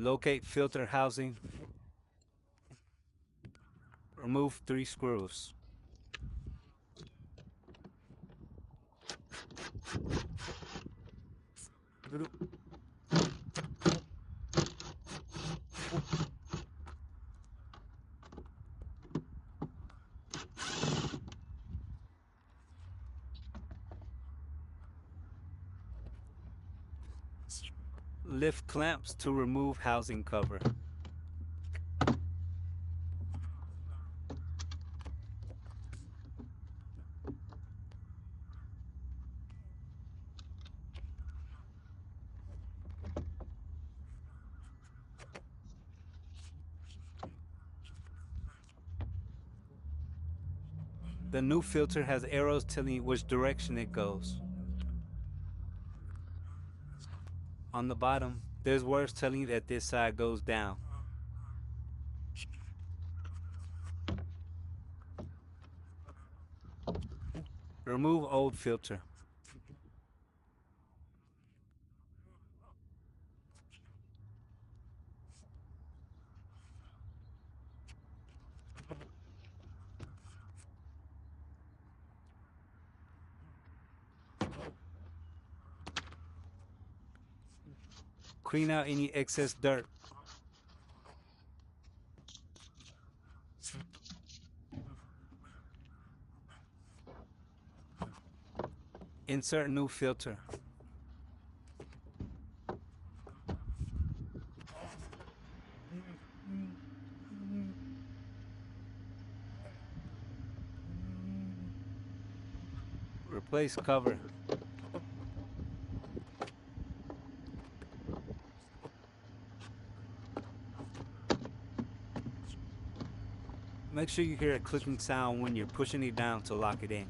Locate filter housing. Remove 3 screws. Lift clamps to remove housing cover. The new filter has arrows telling you which direction it goes. On the bottom, there's words telling you that this side goes down. Remove old filter. Clean out any excess dirt. Insert new filter. Replace cover. Make sure you hear a clicking sound when you're pushing it down to lock it in.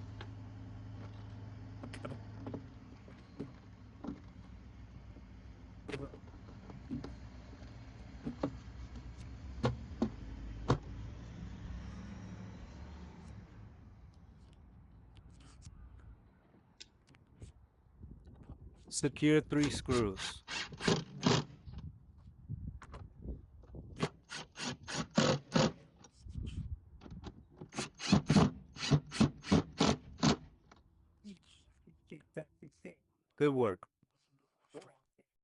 Secure 3 screws. Good work.